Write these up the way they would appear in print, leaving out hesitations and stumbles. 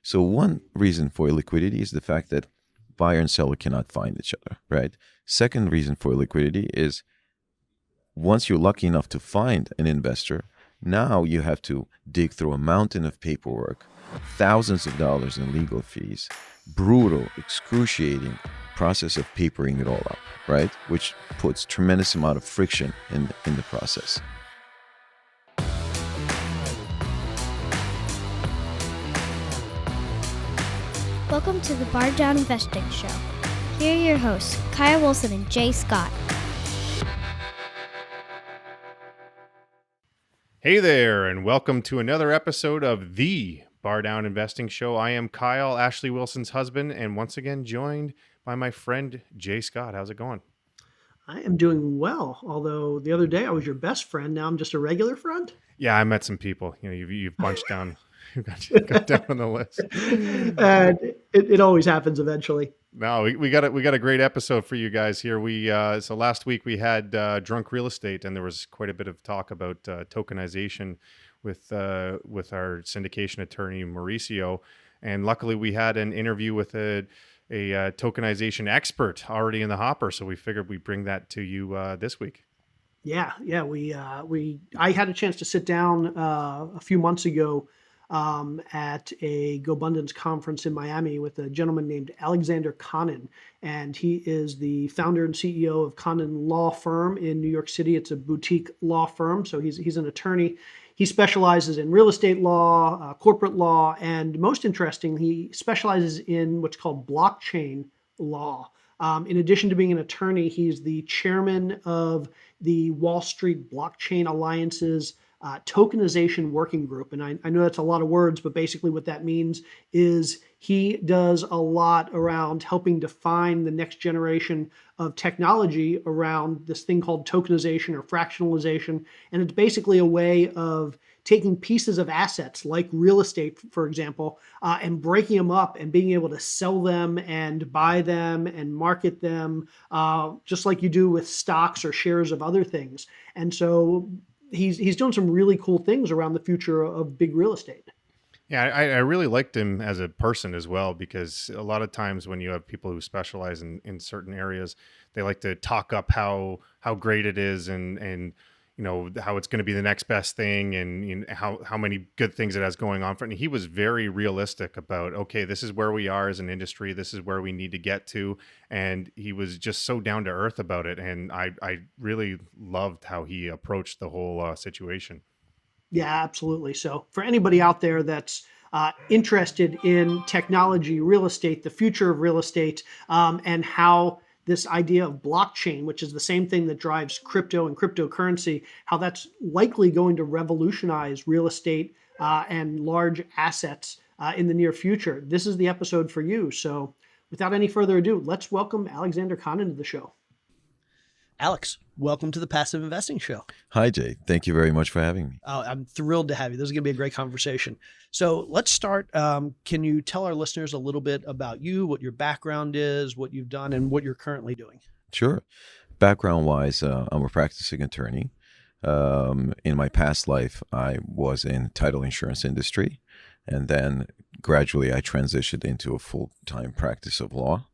So one reason for illiquidity is the fact that buyer and seller cannot find each other, right? Second reason for illiquidity is once you're lucky enough to find an investor, now you have to dig through a mountain of paperwork, thousands of dollars in legal fees, brutal, excruciating process of papering it all up, right? Which puts tremendous amount of friction in the process. Welcome to the Bar Down Investing Show. Here are your hosts, Kyle Wilson and Jay Scott. Hey there, and welcome to another episode of the Bar Down Investing Show. I am Kyle, Ashley Wilson's husband, and once again joined by my friend Jay Scott. How's it going? I am doing well, although the other day I was your best friend. Now I'm just a regular friend. Yeah, I met some people. You know, you've bunched down, got down on the list. And it always happens eventually. No, we got a great episode for you guys here. So last week we had drunk real estate, and there was quite a bit of talk about tokenization with our syndication attorney Mauricio, and luckily we had an interview with a tokenization expert already in the hopper. So we figured we'd bring that to you this week. Yeah. I had a chance to sit down a few months ago at a GoBundance conference in Miami with a gentleman named Alexander Kanen, and he is the founder and CEO of Kanen Law Firm in New York City. It's a boutique law firm, so he's an attorney. He specializes in real estate law, corporate law, and most interesting, he specializes in what's called blockchain law. In addition to being an attorney, he's the chairman of the Wall Street Blockchain Alliance's tokenization working group. And I know that's a lot of words, but basically what that means is he does a lot around helping define the next generation of technology around this thing called tokenization or fractionalization. And it's basically a way of taking pieces of assets like real estate, for example, and breaking them up and being able to sell them and buy them and market them, just like you do with stocks or shares of other things. And so he's doing some really cool things around the future of big real estate. Yeah, I really liked him as a person as well, because a lot of times when you have people who specialize in certain areas, they like to talk up how great it is and you know how it's going to be the next best thing, and you know, how many good things it has going on for it. And he was very realistic about, okay, this is where we are as an industry, this is where we need to get to, and he was just so down to earth about it. And I really loved how he approached the whole situation. Yeah, absolutely. So for anybody out there that's interested in technology, real estate, the future of real estate, and how this idea of blockchain, which is the same thing that drives crypto and cryptocurrency, how that's likely going to revolutionize real estate and large assets in the near future, this is the episode for you. So without any further ado, let's welcome Alexander Kanen to the show. Alex, welcome to the Passive Investing Show. Hi, Jay. Thank you very much for having me. Oh, I'm thrilled to have you. This is going to be a great conversation. So let's start. Can you tell our listeners a little bit about you, what your background is, what you've done, and what you're currently doing? Sure. Background-wise, I'm a practicing attorney. In my past life, I was in title insurance industry, and then gradually I transitioned into a full-time practice of law.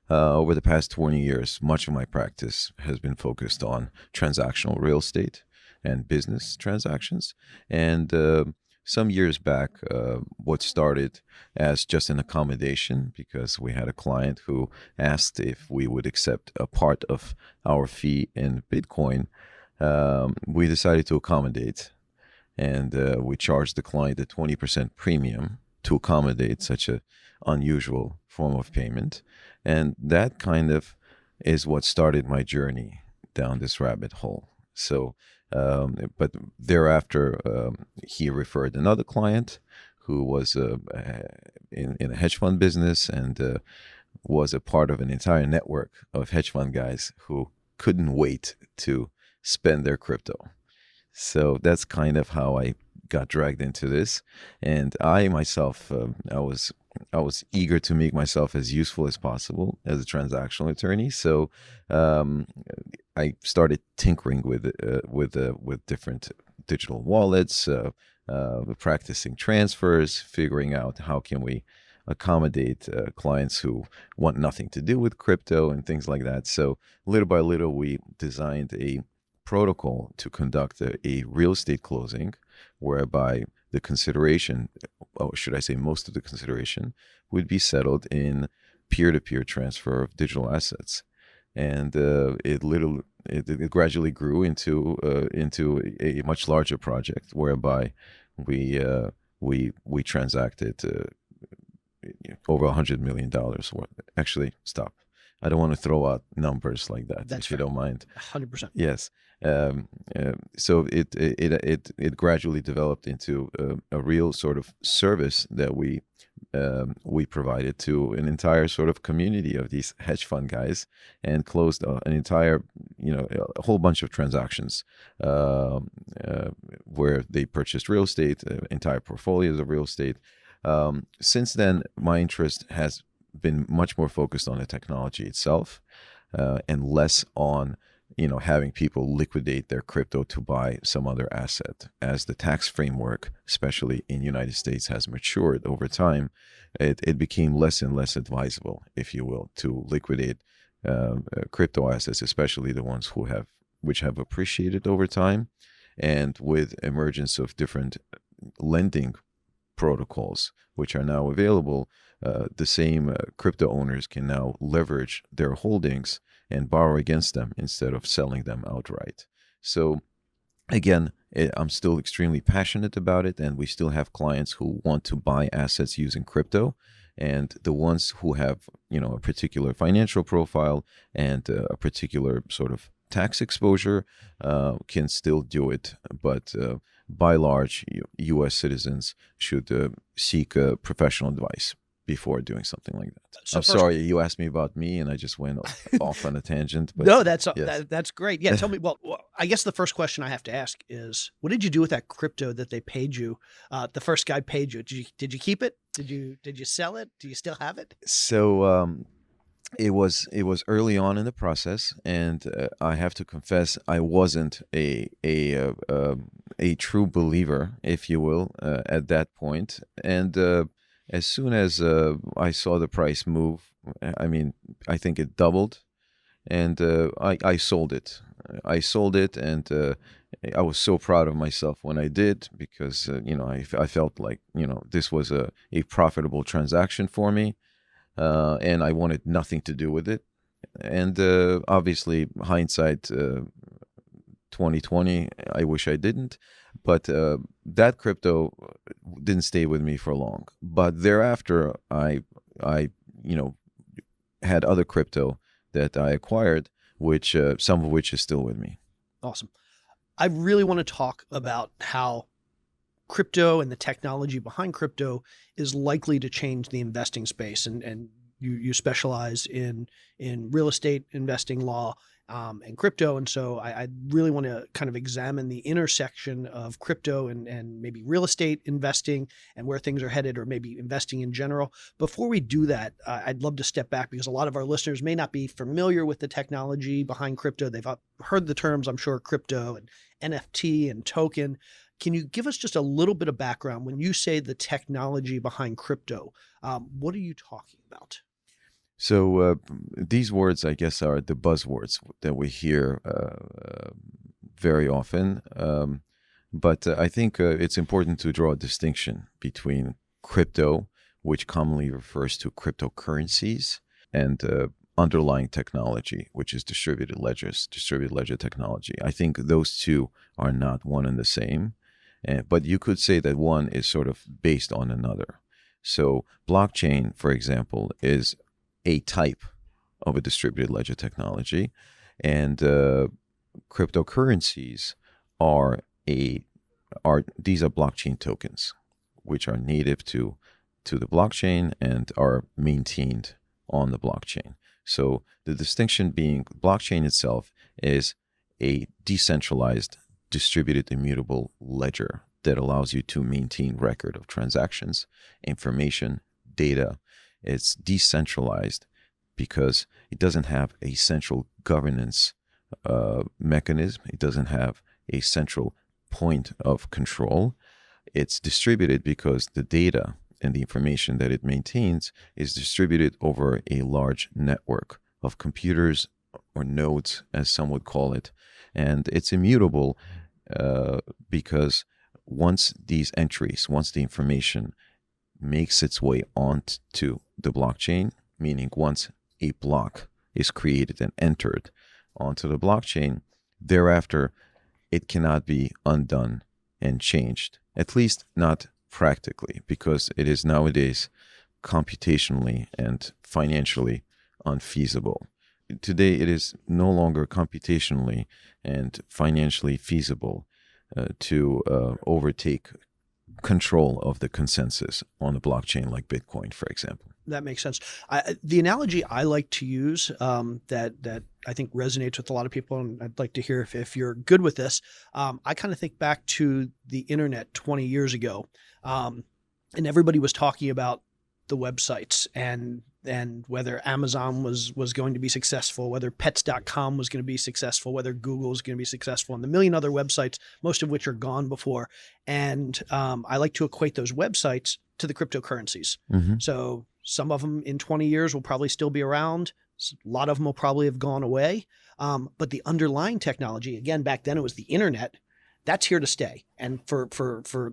Over the past 20 years, much of my practice has been focused on transactional real estate and business transactions. And some years back, what started as just an accommodation, because we had a client who asked if we would accept a part of our fee in Bitcoin, we decided to accommodate. And we charged the client a 20% premium to accommodate such an unusual form of payment. And that kind of is what started my journey down this rabbit hole. So, but thereafter, he referred another client who was in a hedge fund business and was a part of an entire network of hedge fund guys who couldn't wait to spend their crypto. So that's kind of how I got dragged into this. And I myself, I was eager to make myself as useful as possible as a transactional attorney. So I started tinkering with different digital wallets, practicing transfers, figuring out how can we accommodate clients who want nothing to do with crypto and things like that. So little by little, we designed a protocol to conduct a real estate closing, whereby the consideration, or should I say most of the consideration, would be settled in peer-to-peer transfer of digital assets. And it gradually grew into a much larger project, whereby we transacted over $100 million worth. Actually, stop. I don't want to throw out numbers like that, That's if you don't mind. 100%. Yes. So it gradually developed into a real sort of service that we provided to an entire sort of community of these hedge fund guys, and closed an entire, a whole bunch of transactions where they purchased real estate, entire portfolios of real estate. Since then, my interest has been much more focused on the technology itself, and less on having people liquidate their crypto to buy some other asset. As the tax framework, especially in the United States, has matured over time, it became less and less advisable, if you will, to liquidate crypto assets, especially the ones which have appreciated over time. And with emergence of different lending protocols, which are now available, the same crypto owners can now leverage their holdings and borrow against them instead of selling them outright. So again, I'm still extremely passionate about it, and we still have clients who want to buy assets using crypto. And the ones who have, a particular financial profile and a particular sort of tax exposure can still do it. But by large, U.S. citizens should seek professional advice before doing something like that. So I'm sorry, you asked me about me, and I just went off on a tangent. But no, that's yes. That's great. Yeah, tell me. Well, I guess the first question I have to ask is, what did you do with that crypto that they paid you? The first guy paid you. Did you keep it? Did you sell it? Do you still have it? So it was early on in the process, and I have to confess I wasn't a true believer, if you will, at that point. And as soon as I saw the price move, I think it doubled, and I sold it. I sold it, and I was so proud of myself when I did, because I felt like this was a profitable transaction for me, and I wanted nothing to do with it. And obviously, hindsight 2020, I wish I didn't. But that crypto didn't stay with me for long. But thereafter, I had other crypto that I acquired, which some of which is still with me. Awesome. I really want to talk about how crypto and the technology behind crypto is likely to change the investing space. And you specialize in real estate investing law and crypto. And so I really want to kind of examine the intersection of crypto and maybe real estate investing and where things are headed, or maybe investing in general. Before we do that, I'd love to step back, because a lot of our listeners may not be familiar with the technology behind crypto. They've heard the terms, I'm sure, crypto and NFT and token. Can you give us just a little bit of background when you say the technology behind crypto? What are you talking about? So these words, I guess, are the buzzwords that we hear very often. But I think it's important to draw a distinction between crypto, which commonly refers to cryptocurrencies, and underlying technology, which is distributed ledger technology. I think those two are not one and the same, but you could say that one is sort of based on another. So blockchain, for example, is a type of a distributed ledger technology, and cryptocurrencies are blockchain tokens, which are native to the blockchain and are maintained on the blockchain. So the distinction being, blockchain itself is a decentralized, distributed, immutable ledger that allows you to maintain record of transactions, information, data. It's decentralized because it doesn't have a central governance mechanism. It doesn't have a central point of control. It's distributed because the data and the information that it maintains is distributed over a large network of computers or nodes, as some would call it. And it's immutable because once these entries, once the information makes its way onto the blockchain, meaning once a block is created and entered onto the blockchain, thereafter it cannot be undone and changed, at least not practically, because it is nowadays computationally and financially unfeasible. Today, it is no longer computationally and financially feasible to overtake control of the consensus on a blockchain like Bitcoin, for example. That makes sense. The analogy I like to use that I think resonates with a lot of people, and I'd like to hear if you're good with this. I kind of think back to the internet 20 years ago, and everybody was talking about the websites and whether Amazon was going to be successful, whether pets.com was going to be successful, whether Google was going to be successful, and the million other websites, most of which are gone before. And I like to equate those websites to the cryptocurrencies. Mm-hmm. So some of them in 20 years will probably still be around. A lot of them will probably have gone away. But the underlying technology, again, back then it was the internet, that's here to stay. And for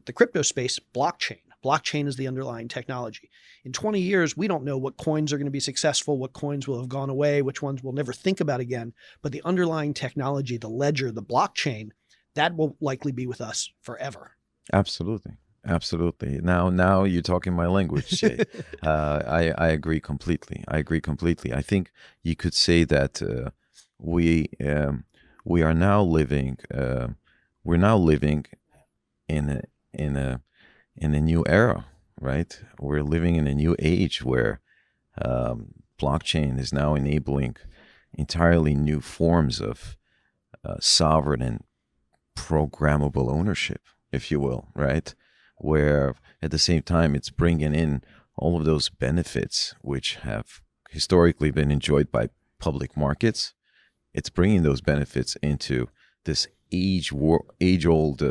the crypto space, blockchain. Blockchain is the underlying technology. In 20 years, we don't know what coins are going to be successful, what coins will have gone away, which ones we'll never think about again. But the underlying technology, the ledger, the blockchain, that will likely be with us forever. Absolutely. Absolutely. Now you're talking my language, Jay. I agree completely. I think you could say that we are now living in a new era, right? We're living in a new age where blockchain is now enabling entirely new forms of sovereign and programmable ownership, if you will, right? Where at the same time it's bringing in all of those benefits which have historically been enjoyed by public markets. It's bringing those benefits into this age-old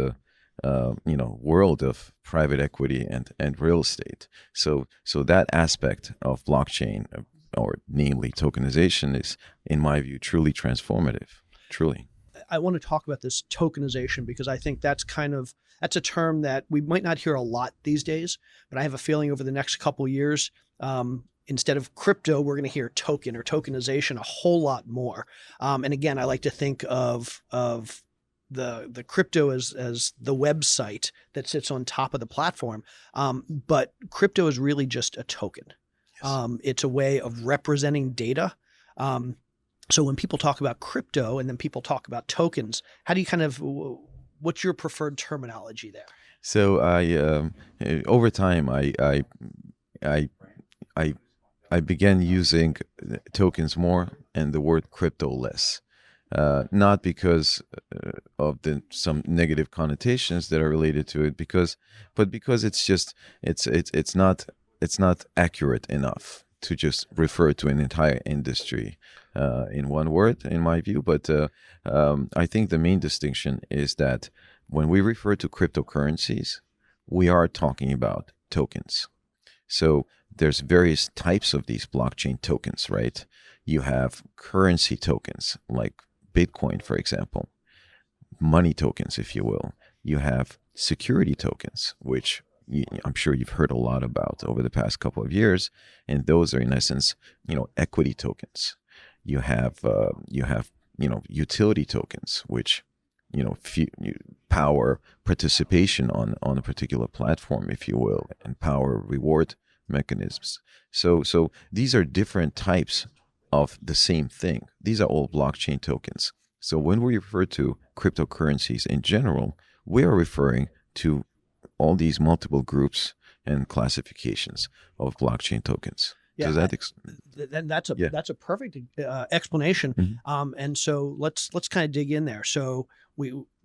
world of private equity and real estate. So that aspect of blockchain, or namely tokenization, is, in my view, truly transformative. Truly. I want to talk about this tokenization because I think that's a term that we might not hear a lot these days, but I have a feeling over the next couple of years, instead of crypto, we're going to hear token or tokenization a whole lot more. And again, I like to think of the crypto as the website that sits on top of the platform. But crypto is really just a token. Yes. It's a way of representing data. So when people talk about crypto and then people talk about tokens, how do you what's your preferred terminology there? So over time, I began using tokens more and the word crypto less. Not because of some negative connotations that are related to it, but because it's not accurate enough to just refer to an entire industry in one word, in my view. But I think the main distinction is that when we refer to cryptocurrencies, we are talking about tokens. So there's various types of these blockchain tokens, right? You have currency tokens like Bitcoin, for example, money tokens, if you will. You have security tokens, which I'm sure you've heard a lot about over the past couple of years, and those are in essence, equity tokens. You have utility tokens, which power participation on a particular platform, if you will, and power reward mechanisms. So these are different types of the same thing. These are all blockchain tokens. So when we refer to cryptocurrencies in general, we are referring to all these multiple groups and classifications of blockchain tokens. Yeah, Does that that's a perfect explanation. Mm-hmm. And so let's kind of dig in there. So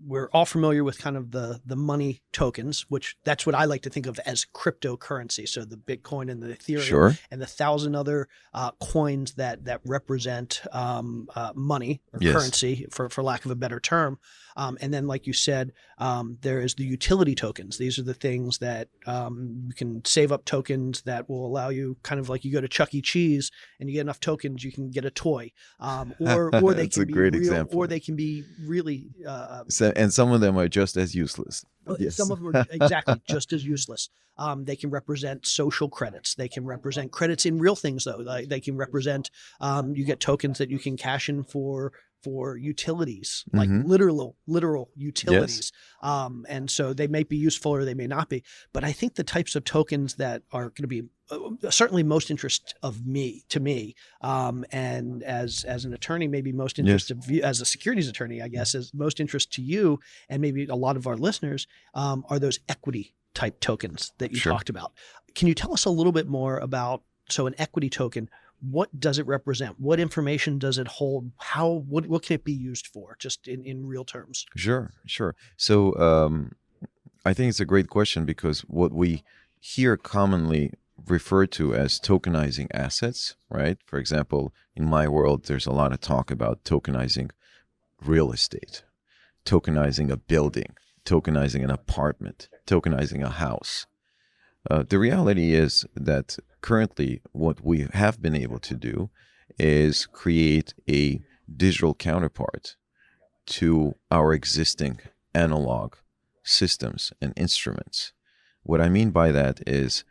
we're all familiar with kind of the money tokens, which that's what I like to think of as cryptocurrency. So the Bitcoin and the Ethereum Sure. and the 1,000 other coins that represent money or Yes. currency, for lack of a better term. And then, like you said, there is the utility tokens. These are the things that you can save up tokens that will allow you, kind of like you go to Chuck E. Cheese and you get enough tokens, you can get a toy, or they That's can a be great real, example. or they can be really. And some of them are just as useless. Yes. Some of them are exactly just as useless. They can represent social credits. They can represent credits in real things, though. Like they can represent. You get tokens that you can cash in for utilities, like literal utilities. And so they may be useful or they may not be. But I think the types of tokens that are going to be certainly most interest to me, and as an attorney, maybe most interest of you, as a securities attorney, I guess, is most interest to you and maybe a lot of our listeners, are those equity type tokens that you talked about. Can you tell us a little bit more about, so an equity token? What does it represent? What information does it hold? What can it be used for, just in real terms? Sure. So I think it's a great question, because what we hear commonly referred to as tokenizing assets, right? For example, in my world, there's a lot of talk about tokenizing real estate, tokenizing a building, tokenizing an apartment, tokenizing a house. The reality is that currently what we have been able to do is create a digital counterpart to our existing analog systems and instruments. What I mean by that is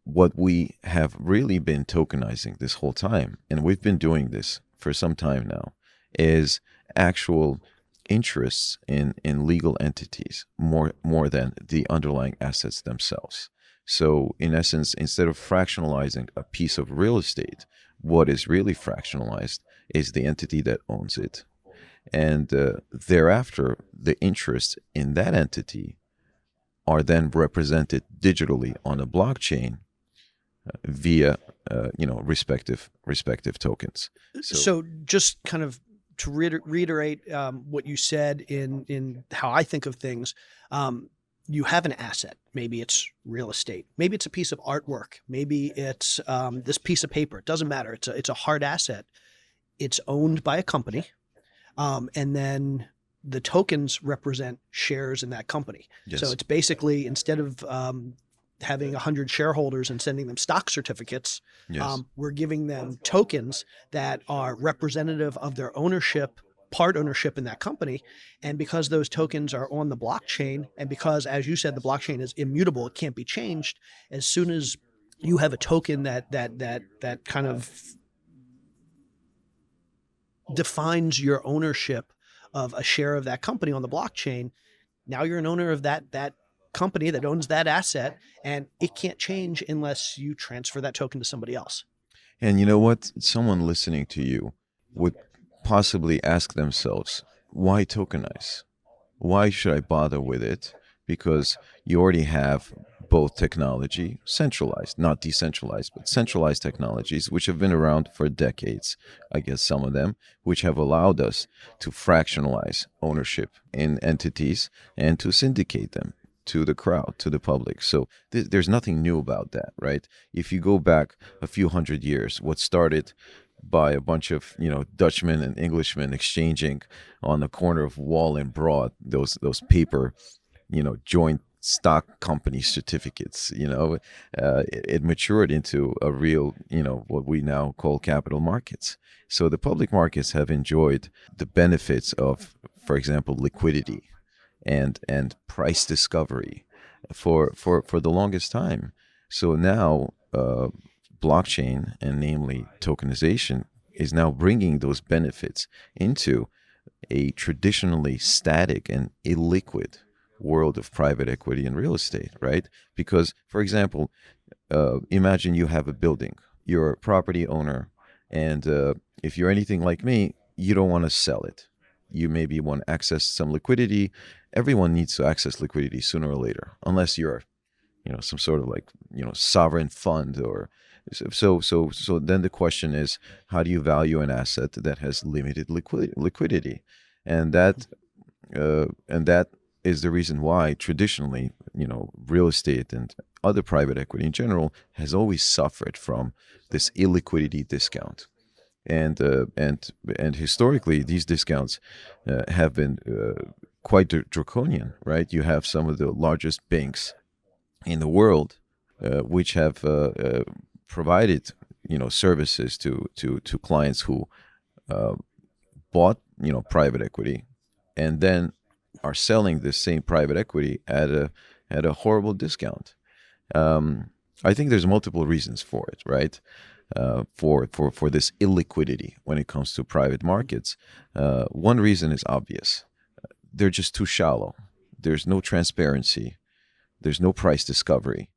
what we have really been tokenizing this whole time, and we've been doing this for some time now, is actual interests in legal entities more than the underlying assets themselves. So in essence, instead of fractionalizing a piece of real estate, what is really fractionalized is the entity that owns it. And thereafter, the interests in that entity are then represented digitally on a blockchain via respective tokens. So just kind of to reiterate what you said in how I think of things, you have an asset. Maybe it's real estate. Maybe it's a piece of artwork. Maybe it's this piece of paper. It doesn't matter. It's a hard asset. It's owned by a company, and then the tokens represent shares in that company. Yes. So it's basically, instead of having 100 shareholders and sending them stock certificates, we're giving them tokens that are representative of their ownership, part ownership in that company. And because those tokens are on the blockchain, and because, as you said, the blockchain is immutable, it can't be changed, as soon as you have a token that kind of defines your ownership of a share of that company on the blockchain, now you're an owner of that company that owns that asset, and it can't change unless you transfer that token to somebody else. And you know what? Someone listening to you would possibly ask themselves, why tokenize? Why should I bother with it? Because you already have both technology, centralized, not decentralized, but centralized technologies, which have been around for decades, I guess some of them, which have allowed us to fractionalize ownership in entities and to syndicate them to the crowd, to the public. So there's nothing new about that, right? If you go back a few hundred years, what started by a bunch of Dutchmen and Englishmen exchanging on the corner of Wall and Broad those paper joint stock company certificates, it matured into a real what we now call capital markets. So the public markets have enjoyed the benefits of, for example, liquidity and price discovery for the longest time. So now blockchain, and namely tokenization, is now bringing those benefits into a traditionally static and illiquid world of private equity and real estate, right? Because, for example, imagine you have a building, you're a property owner, and if you're anything like me, you don't want to sell it. You maybe want to access some liquidity. Everyone needs to access liquidity sooner or later, unless you're, some sort of sovereign fund or so. Then the question is, how do you value an asset that has limited liquidity? And that and that is the reason why traditionally, real estate and other private equity in general has always suffered from this illiquidity discount. And historically, these discounts have been quite draconian, right? You have some of the largest banks in the world, which have provided, services to clients who bought, private equity, and then are selling this same private equity at a horrible discount. I think there's multiple reasons for it, right? For this illiquidity when it comes to private markets. One reason is obvious. They're just too shallow. There's no transparency. There's no price discovery.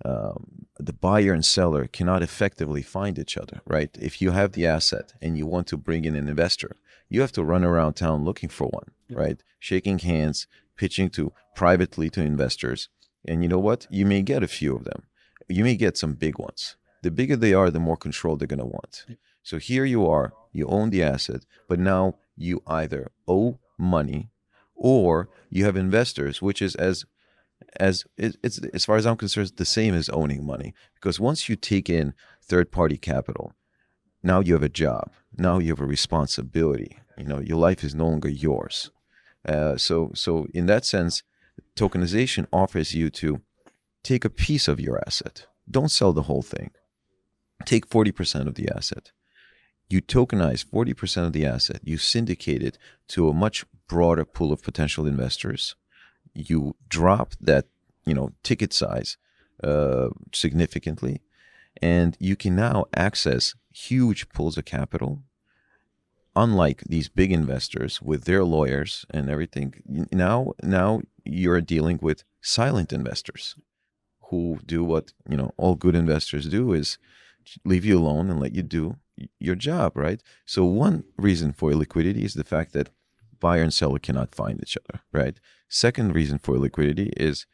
The buyer and seller cannot effectively find each other, right? If you have the asset and you want to bring in an investor, you have to run around town looking for one, right? Shaking hands, pitching privately to investors. And you know what? You may get a few of them. You may get some big ones. The bigger they are, the more control they're going to want. So here you are, you own the asset, but now you either owe money or you have investors, which is it's as far as I'm concerned, the same as owning money. Because once you take in third-party capital, now you have a job. Now you have a responsibility. Your life is no longer yours. So in that sense, tokenization offers you to take a piece of your asset. Don't sell the whole thing. Take 40% of the asset. You tokenize 40% of the asset. You syndicate it to a much broader pool of potential investors. You drop that, ticket size significantly, and you can now access huge pools of capital. Unlike these big investors with their lawyers and everything, now you're dealing with silent investors who do what all good investors do, is leave you alone and let you do your job, right? So one reason for liquidity is the fact that buyer and seller cannot find each other, right? Second reason for liquidity is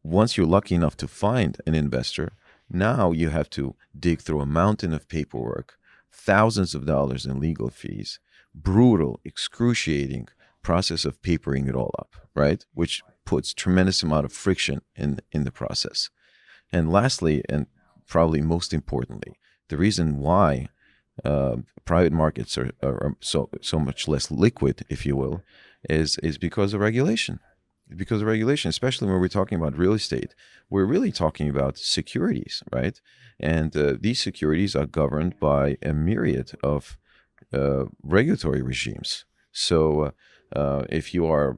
once you're lucky enough to find an investor, now you have to dig through a mountain of paperwork, thousands of dollars in legal fees, brutal, excruciating process of papering it all up, right? Which puts tremendous amount of friction in the process. And lastly, and probably most importantly, the reason why private markets are so much less liquid, if you will, is because of regulation. Because of regulation, especially when we're talking about real estate, we're really talking about securities, right? And these securities are governed by a myriad of regulatory regimes. So if you are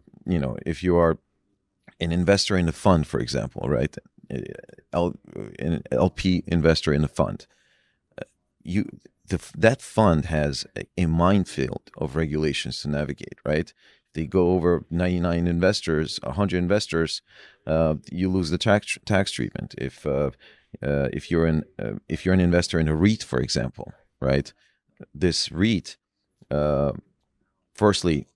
an investor in a fund, for example, right, an LP investor in a fund, that fund has a minefield of regulations to navigate, right? They go over 99 investors, 100 investors, you lose the tax treatment. If you're an investor in a REIT, for example, right? This REIT, firstly,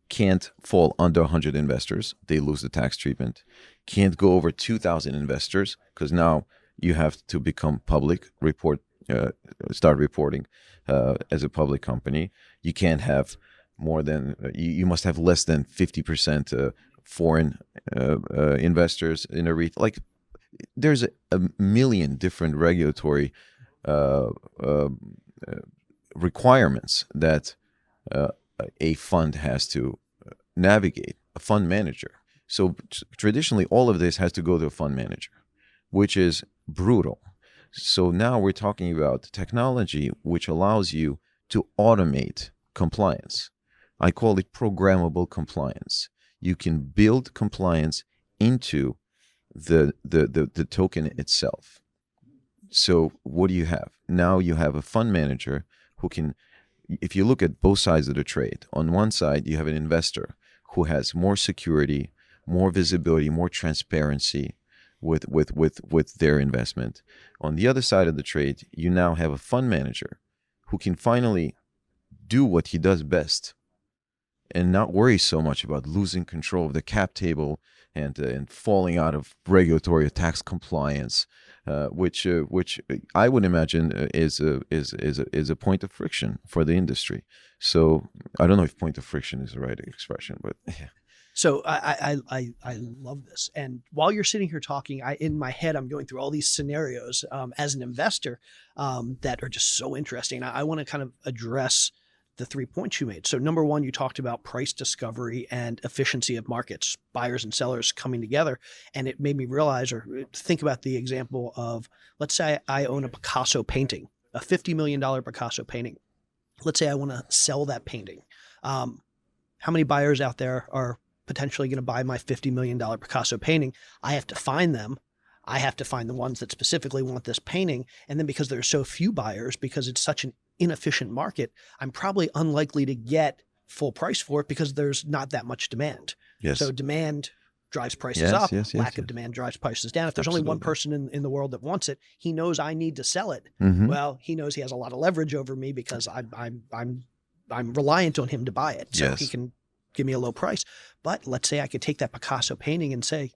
can't fall under 100 investors. They lose the tax treatment. Can't go over 2,000 investors because now you have to become public, start reporting as a public company. You can't have more than, you must have less than 50% foreign investors in a REIT. Like, there's a million different regulatory requirements that a fund has to navigate, a fund manager. So traditionally, all of this has to go to a fund manager, which is brutal. So now we're talking about technology which allows you to automate compliance. I call it programmable compliance. You can build compliance into the token itself. So what do you have? Now you have a fund manager who can, if you look at both sides of the trade, on one side you have an investor who has more security, more visibility, more transparency with their investment. On the other side of the trade, you now have a fund manager who can finally do what he does best and not worry so much about losing control of the cap table and falling out of regulatory or tax compliance which I would imagine is a point of friction for the industry. So I don't know if point of friction is the right expression, but yeah. So I love this. And while you're sitting here talking, in my head, I'm going through all these scenarios as an investor that are just so interesting. I want to kind of address the 3 points you made. So number one, you talked about price discovery and efficiency of markets, buyers and sellers coming together. And it made me realize or think about the example of, let's say I own a Picasso painting, a $50 million Picasso painting. Let's say I want to sell that painting. How many buyers out there are potentially going to buy my $50 million Picasso painting? I have to find them. I have to find the ones that specifically want this painting. And then because there are so few buyers, because it's such an inefficient market, I'm probably unlikely to get full price for it because there's not that much demand. Yes. So demand drives prices up. Yes, Lack of demand drives prices down. If there's only one person in the world that wants it, he knows I need to sell it. Well, he knows he has a lot of leverage over me because I'm reliant on him to buy it. So he can give me a low price. But let's say I could take that Picasso painting and say,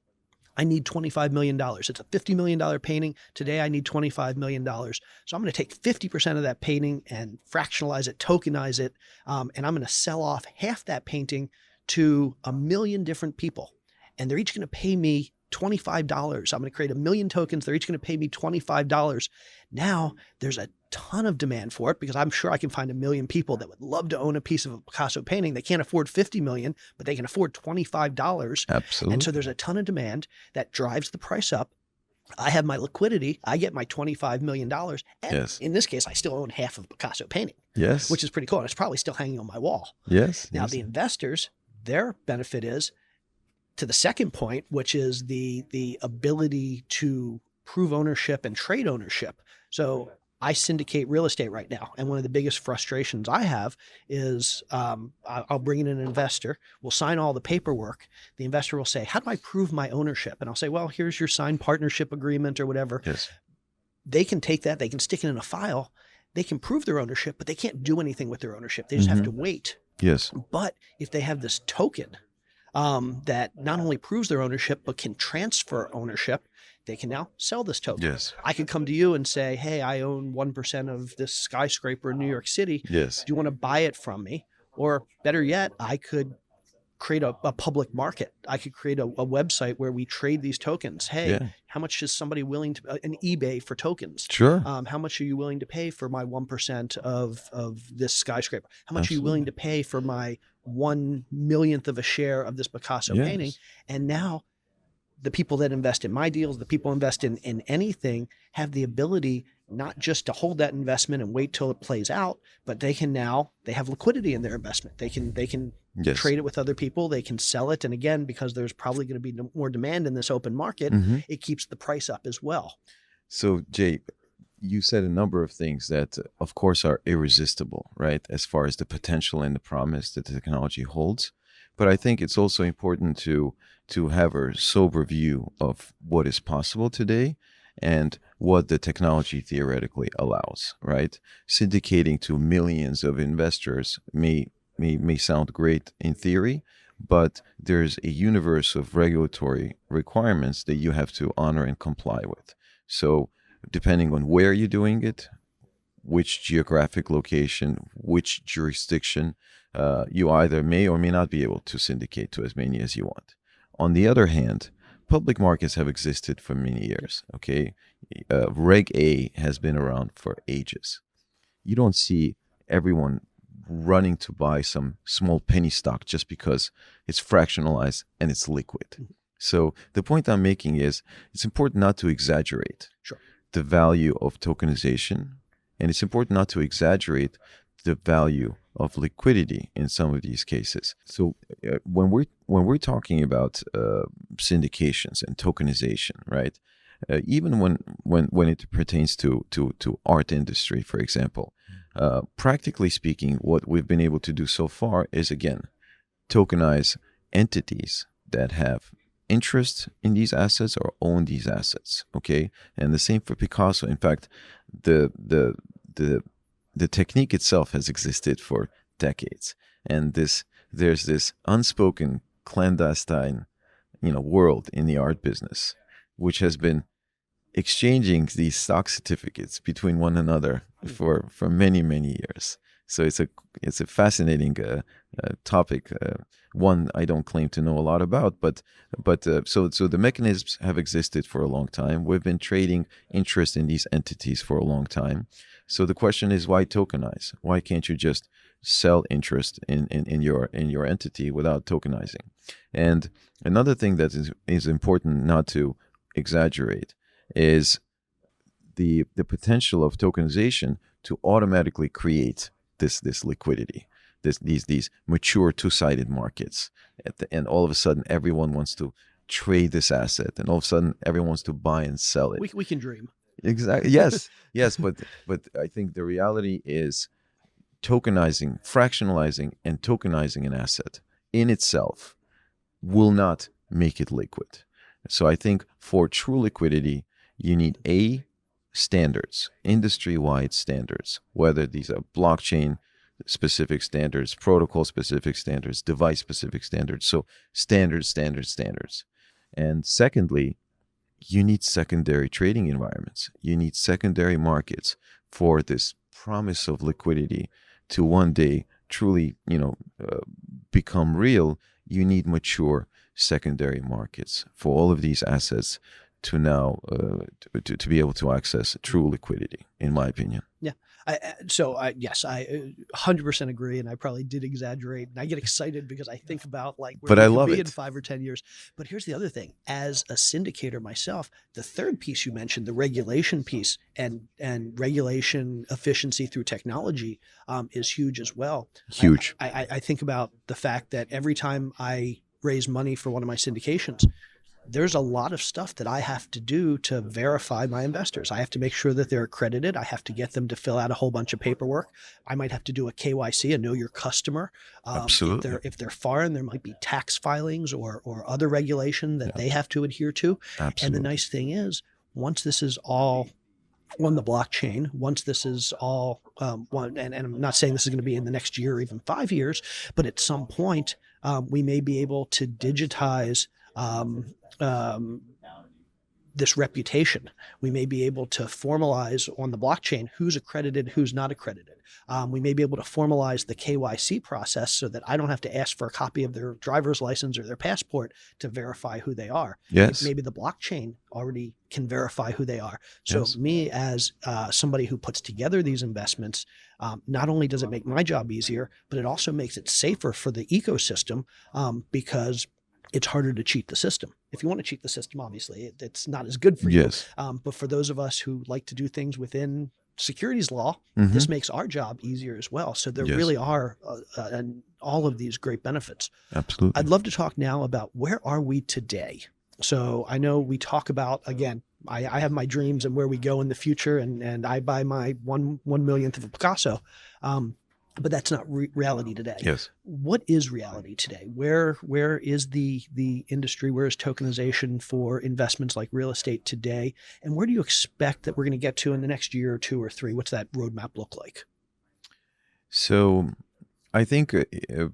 I need $25 million. It's a $50 million painting. Today, I need $25 million. So I'm going to take 50% of that painting and fractionalize it, tokenize it, and I'm going to sell off half that painting to 1 million different people. And they're each going to pay me $25. I'm going to create 1 million tokens. They're each going to pay me $25. Now there's a ton of demand for it because I'm sure I can find 1 million people that would love to own a piece of a Picasso painting. They can't afford 50 million, but they can afford $25. Absolutely. And so there's a ton of demand that drives the price up. I have my liquidity. I get my $25 million. And in this case, I still own half of a Picasso painting. Yes. Which is pretty cool. And it's probably still hanging on my wall. Yes. Now the investors, their benefit is, to the second point, which is the ability to prove ownership and trade ownership. So I syndicate real estate right now. And one of the biggest frustrations I have is I'll bring in an investor. We'll sign all the paperwork. The investor will say, how do I prove my ownership? And I'll say, well, here's your signed partnership agreement or whatever. Yes. They can take that. They can stick it in a file. They can prove their ownership, but they can't do anything with their ownership. They just have to wait. Yes. But if they have this token that not only proves their ownership, but can transfer ownership, they can now sell this token. Yes. I could come to you and say, hey, I own 1% of this skyscraper in New York City. Yes. Do you want to buy it from me? Or better yet, I could create a public market. I could create a website where we trade these tokens. Hey, how much is somebody willing to, an eBay for tokens? Sure. How much are you willing to pay for my 1% of this skyscraper? How much are you willing to pay for my 1/1,000,000th of a share of this Picasso painting? And now the people that invest in my deals, the people invest in anything, have the ability not just to hold that investment and wait till it plays out, but they have liquidity in their investment. They can trade it with other people. They can sell it. And again, because there's probably going to be more demand in this open market, it keeps the price up as well. So Jay, you said a number of things that of course are irresistible, right? As far as the potential and the promise that the technology holds. But I think it's also important to have a sober view of what is possible today and what the technology theoretically allows, right? Syndicating to millions of investors may sound great in theory, but there's a universe of regulatory requirements that you have to honor and comply with. So depending on where you're doing it, which geographic location, which jurisdiction, you either may or may not be able to syndicate to as many as you want. On the other hand, public markets have existed for many years, okay? Reg A has been around for ages. You don't see everyone running to buy some small penny stock just because it's fractionalized and it's liquid. So the point I'm making is it's important not to exaggerate the value of tokenization, and it's important not to exaggerate the value of liquidity in some of these cases. So when we're talking about syndications and tokenization, right? Even when it pertains to art industry, for example, practically speaking, what we've been able to do so far is again tokenize entities that have interest in these assets or own these assets. Okay, and the same for Picasso. In fact, the technique itself has existed for decades, and there's this unspoken clandestine, world in the art business, which has been exchanging these stock certificates between one another for many, many years. So it's a fascinating topic, one I don't claim to know a lot about, but so the mechanisms have existed for a long time. We've been trading interest in these entities for a long time. So the question is, why tokenize? Why can't you just sell interest in your entity without tokenizing? And another thing that is important not to exaggerate is the potential of tokenization to automatically create this liquidity, these mature two-sided markets, and all of a sudden everyone wants to trade this asset, and all of a sudden everyone wants to buy and sell it. We can dream. Exactly. Yes. Yes. But I think the reality is tokenizing, fractionalizing, and tokenizing an asset in itself will not make it liquid. So I think for true liquidity, you need standards, industry-wide standards, whether these are blockchain specific standards, protocol specific standards, device specific standards. So standards. And secondly, you need secondary trading environments. You need secondary markets for this promise of liquidity to one day truly, become real. You need mature secondary markets for all of these assets to now to be able to access true liquidity, in my opinion. Yeah. Yes, I 100% agree, and I probably did exaggerate. And I get excited because I think about where but I we love could be it in 5 or 10 years. But here's the other thing: as a syndicator myself, the third piece you mentioned, the regulation piece, and regulation efficiency through technology, is huge as well. Huge. I think about the fact that every time I raise money for one of my syndications, there's a lot of stuff that I have to do to verify my investors. I have to make sure that they're accredited. I have to get them to fill out a whole bunch of paperwork. I might have to do a KYC, a know your customer. Absolutely. If they're foreign, there might be tax filings or other regulation that they have to adhere to. Absolutely. And the nice thing is, once this is all on the blockchain, once this is all one, and I'm not saying this is going to be in the next year or even 5 years, but at some point we may be able to digitize this reputation. We may be able to formalize on the blockchain who's accredited, who's not accredited. We may be able to formalize the KYC process so that I don't have to ask for a copy of their driver's license or their passport to verify who they are. Yes. Maybe the blockchain already can verify who they are. So Yes. me as somebody who puts together these investments, not only does it make my job easier, but it also makes it safer for the ecosystem because it's harder to cheat the system. If you want to cheat the system, obviously, it's not as good for you. Yes. But for those of us who like to do things within securities law, Mhm. this makes our job easier as well. So there Yes. really are all of these great benefits. Absolutely. I'd love to talk now about where are we today? So I know we talk about, again, I have my dreams and where we go in the future, and I buy my one millionth of a Picasso. But that's not reality today. Yes. What is reality today? Where is the industry? Where is tokenization for investments like real estate today? And where do you expect that we're going to get to in the next year or 2 or 3? What's that roadmap look like? So I think it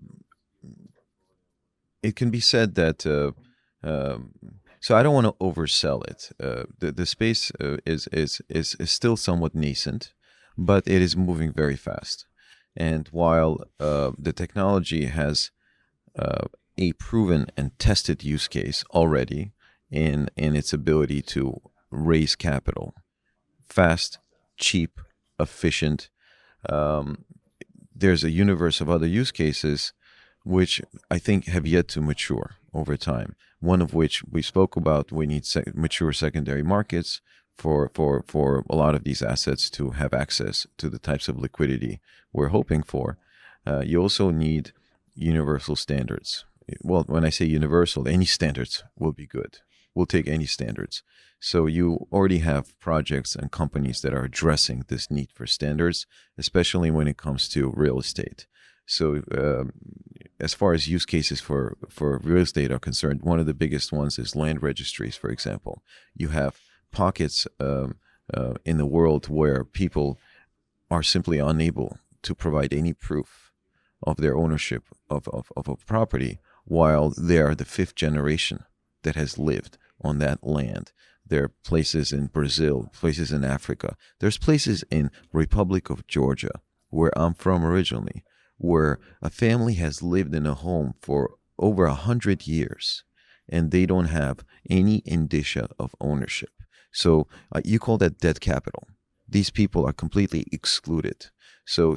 can be said that so I don't want to oversell it. The space is still somewhat nascent, but it is moving very fast. And while the technology has a proven and tested use case already in its ability to raise capital, fast, cheap, efficient, there's a universe of other use cases which I think have yet to mature over time. One of which we spoke about, we need mature secondary markets for a lot of these assets to have access to the types of liquidity we're hoping for. You also need universal standards. Well, when I say universal, any standards will be good. We'll take any standards. So you already have projects and companies that are addressing this need for standards, especially when it comes to real estate. So as far as use cases for real estate are concerned, one of the biggest ones is land registries, for example. You have pockets in the world where people are simply unable to provide any proof of their ownership of a property while they are the 5th generation that has lived on that land. There are places in Brazil, places in Africa. There's places in Republic of Georgia, where I'm from originally, where a family has lived in a home for over 100 years, and they don't have any indicia of ownership. So you call that dead capital. These people are completely excluded. So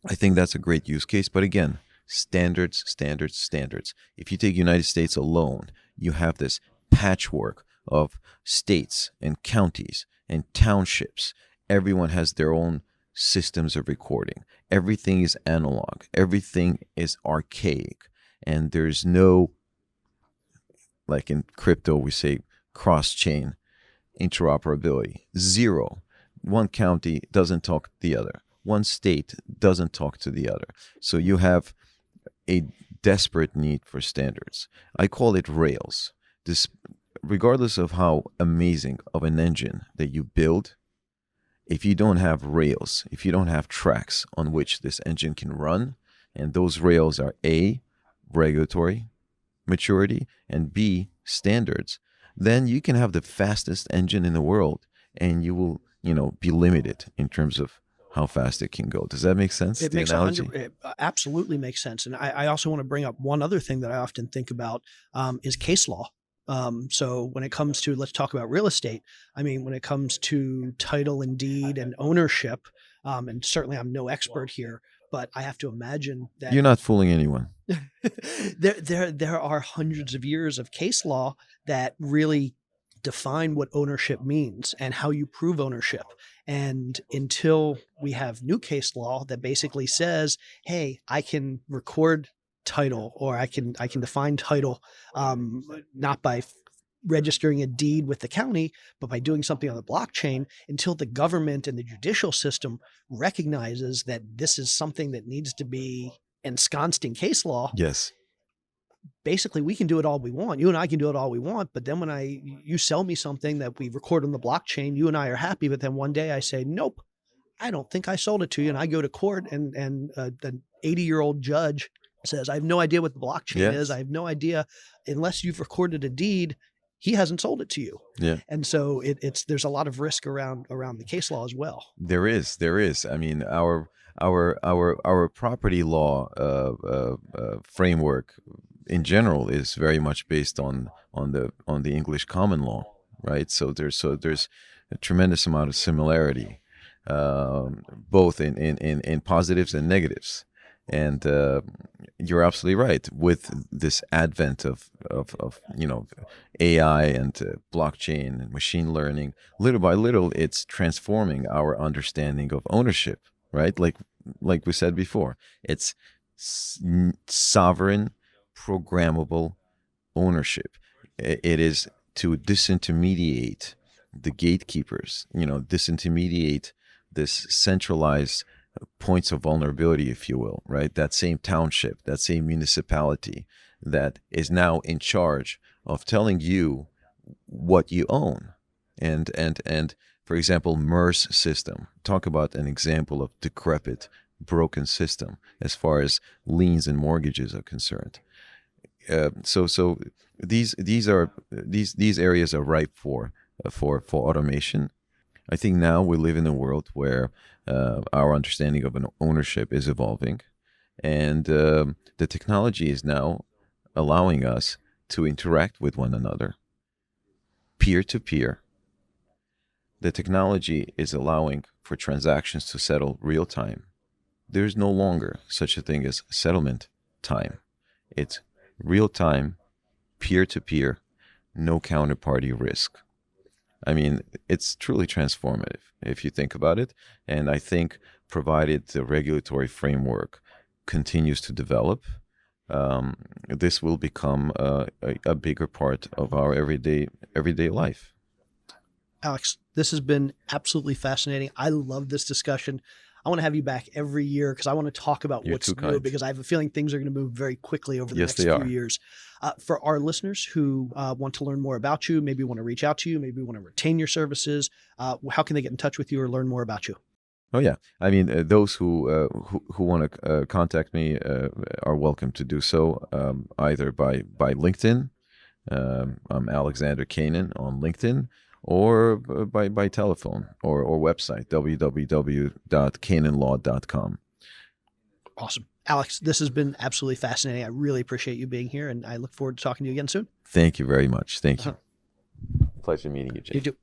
I think that's a great use case. But again, standards, standards, standards. If you take United States alone, you have this patchwork of states and counties and townships. Everyone has their own systems of recording. Everything is analog. Everything is archaic. And there's no, like in crypto, we say cross-chain interoperability. Zero. One county doesn't talk to the other. One state doesn't talk to the other. So you have a desperate need for standards. I call it Rails. This, regardless of how amazing of an engine that you build, if you don't have rails, if you don't have tracks on which this engine can run, and those rails are A, regulatory maturity, and B, standards, then you can have the fastest engine in the world, and you will, be limited in terms of how fast it can go. Does that make sense? It makes it absolutely makes sense. And I also want to bring up one other thing that I often think about is case law. So when it comes to, let's talk about real estate. I mean, when it comes to title and deed and ownership, and certainly I'm no expert here, but I have to imagine that you're not fooling anyone. there are hundreds of years of case law that really define what ownership means and how you prove ownership. And until we have new case law that basically says, hey, I can record title, or I can define title, not by registering a deed with the county, but by doing something on the blockchain, until the government and the judicial system recognizes that this is something that needs to be ensconced in case law. Yes. Basically, we can do it all we want. You and I can do it all we want. But then when you sell me something that we record on the blockchain, you and I are happy. But then one day I say, nope, I don't think I sold it to you. And I go to court, and an 80-year-old judge says, I have no idea what the blockchain is. I have no idea. Unless you've recorded a deed, he hasn't sold it to you. Yeah. And so there's a lot of risk around the case law as well. There is. I mean, our property law framework in general is very much based on the English common law, right? So there's a tremendous amount of similarity, both in positives and negatives. And you're absolutely right. With this advent of AI and blockchain and machine learning, little by little, it's transforming our understanding of ownership, right? Like we said before, it's sovereign, programmable ownership. It is to disintermediate the gatekeepers, disintermediate this centralized points of vulnerability, if you will, right? That same township, that same municipality that is now in charge of telling you what you own. And for example, MERS system, talk about an example of decrepit, broken system as far as liens and mortgages are concerned. So these areas are ripe for automation. I think now we live in a world where our understanding of an ownership is evolving, and the technology is now allowing us to interact with one another, peer to peer. The technology is allowing for transactions to settle real time. There's no longer such a thing as settlement time. It's real time, peer to peer, no counterparty risk. I mean, it's truly transformative if you think about it. And I think provided the regulatory framework continues to develop, this will become a bigger part of our everyday life. Alex, this has been absolutely fascinating. I love this discussion. I want to have you back every year because I want to talk about what's new, because I have a feeling things are going to move very quickly over the next few years. For our listeners who want to learn more about you, maybe want to reach out to you, maybe want to retain your services, how can they get in touch with you or learn more about you? Oh yeah, I mean, those who want to contact me are welcome to do so, either by LinkedIn, I'm Alexander Kanen on LinkedIn, or by telephone or website, www.kanenlaw.com. Awesome. Alex, this has been absolutely fascinating. I really appreciate you being here, and I look forward to talking to you again soon. Thank you very much. Thank you. Pleasure meeting you, Jay. You too.